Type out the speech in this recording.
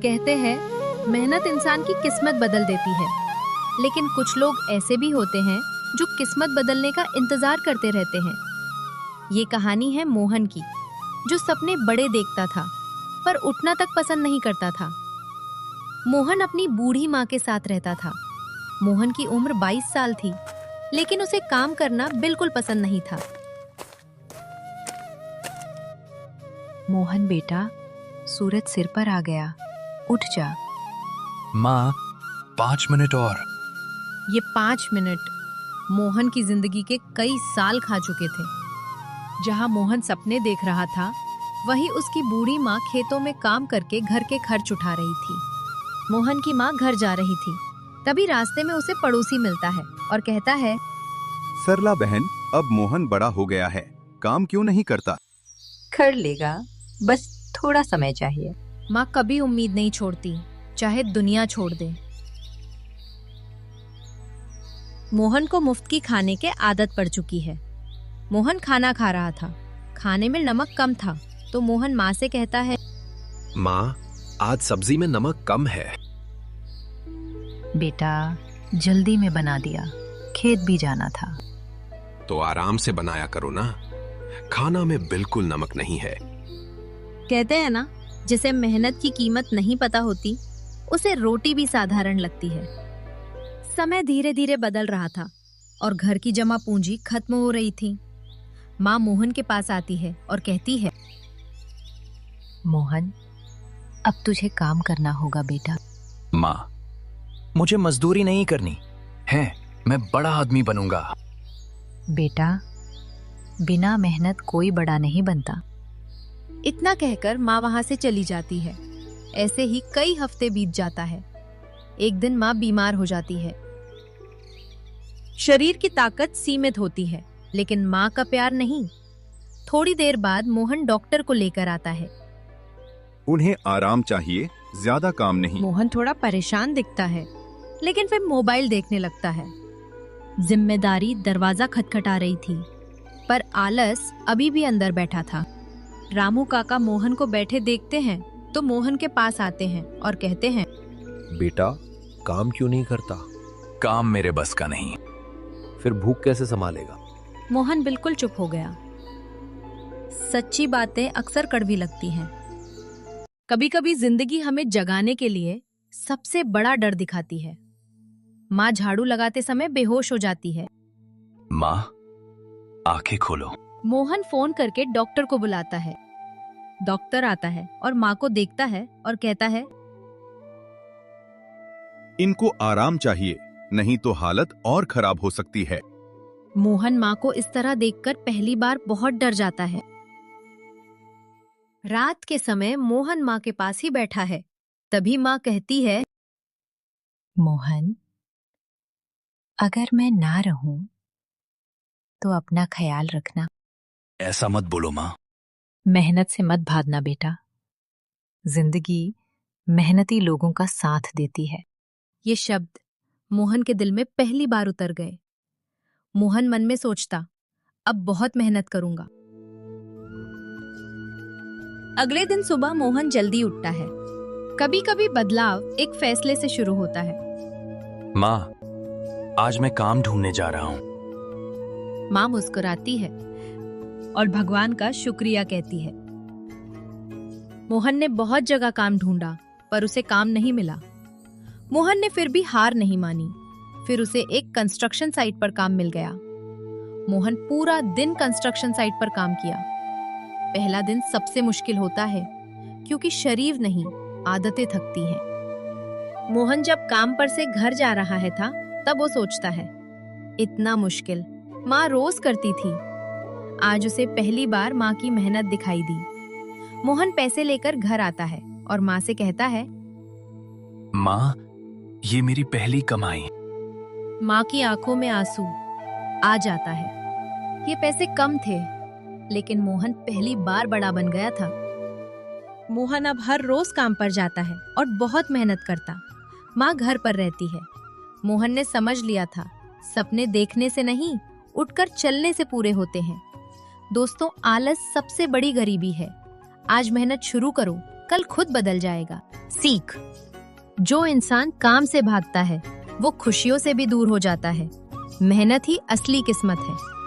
कहते हैं मेहनत इंसान की किस्मत बदल देती है, लेकिन कुछ लोग ऐसे भी होते हैं जो किस्मत बदलने का इंतजार करते रहते हैं। ये कहानी है मोहन की, जो सपने बड़े देखता था पर उठना तक पसंद नहीं करता था। मोहन अपनी बूढ़ी माँ के साथ रहता था। मोहन की उम्र 22 साल थी, लेकिन उसे काम करना बिल्कुल पसंद नहीं था। मोहन बेटा, सूरज सिर पर आ गया, उठ जा। माँ, 5 मिनट और। ये 5 मिनट मोहन की जिंदगी के कई साल खा चुके थे। जहां मोहन सपने देख रहा था, वहीं उसकी बूढ़ी माँ खेतों में काम करके घर के खर्च उठा रही थी। मोहन की माँ घर जा रही थी, तभी रास्ते में उसे पड़ोसी मिलता है और कहता है, सरला बहन, अब मोहन बड़ा हो गया है, काम क्यों नहीं करता? कर लेगा, बस थोड़ा समय चाहिए। माँ कभी उम्मीद नहीं छोड़ती, चाहे दुनिया छोड़ दे। मोहन को मुफ्त की खाने के आदत पड़ चुकी है। मोहन खाना खा रहा था, खाने में नमक कम था, तो मोहन माँ से कहता है, माँ, आज सब्जी में नमक कम है। बेटा, जल्दी में बना दिया, खेत भी जाना था। तो आराम से बनाया करो ना, खाना में बिल्कुल नमक नहीं है। कहते हैं ना, जिसे मेहनत की कीमत नहीं पता होती, उसे रोटी भी साधारण लगती है। समय धीरे धीरे बदल रहा था और घर की जमा पूंजी खत्म हो रही थी। माँ मोहन के पास आती है और कहती है, मोहन, अब तुझे काम करना होगा बेटा। माँ, मुझे मजदूरी नहीं करनी है, मैं बड़ा आदमी बनूंगा। बेटा, बिना मेहनत कोई बड़ा नहीं बनता। इतना कहकर माँ वहां से चली जाती है। ऐसे ही कई हफ्ते बीत जाता है। एक दिन माँ बीमार हो जाती है। शरीर की ताकत सीमित होती है, लेकिन माँ का प्यार नहीं। थोड़ी देर बाद मोहन डॉक्टर को लेकर आता है। उन्हें आराम चाहिए, ज्यादा काम नहीं। मोहन थोड़ा परेशान दिखता है, लेकिन फिर मोबाइल देखने लगता है। जिम्मेदारी दरवाजा खटखटा रही थी, पर आलस अभी भी अंदर बैठा था। रामू काका मोहन को बैठे देखते हैं तो मोहन के पास आते हैं और कहते हैं, बेटा, काम क्यों नहीं करता? काम मेरे बस का नहीं। फिर भूख कैसे संभालेगा? मोहन बिल्कुल चुप हो गया। सच्ची बातें अक्सर कड़वी लगती हैं। कभी कभी जिंदगी हमें जगाने के लिए सबसे बड़ा डर दिखाती है। माँ झाड़ू लगाते समय बेहोश हो जाती है। माँ, आंखें खोलो। मोहन फोन करके डॉक्टर को बुलाता है। डॉक्टर आता है और माँ को देखता है और कहता है, इनको आराम चाहिए, नहीं तो हालत और खराब हो सकती है। मोहन माँ को इस तरह देखकर पहली बार बहुत डर जाता है। रात के समय मोहन माँ के पास ही बैठा है। तभी माँ कहती है, मोहन, अगर मैं ना रहूं तो अपना ख्याल रखना। ऐसा मत बोलो माँ। मेहनत से मत भागना बेटा, जिंदगी मेहनती लोगों का साथ देती है। ये शब्द मोहन के दिल में पहली बार उतर गए। मोहन मन में सोचता, अब बहुत मेहनत करूंगा। अगले दिन सुबह मोहन जल्दी उठता है। कभी कभी बदलाव एक फैसले से शुरू होता है। माँ, आज मैं काम ढूंढने जा रहा हूँ। माँ मुस्कुराती है और भगवान का शुक्रिया कहती है। मोहन ने बहुत जगह काम ढूंढा, पर उसे काम नहीं मिला। मोहन ने फिर भी हार नहीं मानी। फिर उसे एक कंस्ट्रक्शन साइट पर काम मिल गया। मोहन पूरा दिन कंस्ट्रक्शन साइट पर काम किया। पहला दिन सबसे मुश्किल होता है, क्योंकि शरीर नहीं, आदतें थकती हैं। मोहन जब काम पर से घर जा रहा है था, तब वो सोचता है, इतना मुश्किल माँ रोज करती थी। आज उसे पहली बार माँ की मेहनत दिखाई दी। मोहन पैसे लेकर घर आता है और माँ से कहता है, माँ, ये मेरी पहली कमाई। माँ की आंखों में आंसू आ जाता है। ये पैसे कम थे, लेकिन मोहन पहली बार बड़ा बन गया था। मोहन अब हर रोज काम पर जाता है और बहुत मेहनत करता। माँ घर पर रहती है। मोहन ने समझ लिया था, सपने देखने से नहीं, उठकर चलने से पूरे होते हैं। दोस्तों, आलस सबसे बड़ी गरीबी है। आज मेहनत शुरू करो कल खुद बदल जाएगा। सीख, जो इंसान काम से भागता है वो खुशियों से भी दूर हो जाता है। मेहनत ही असली किस्मत है।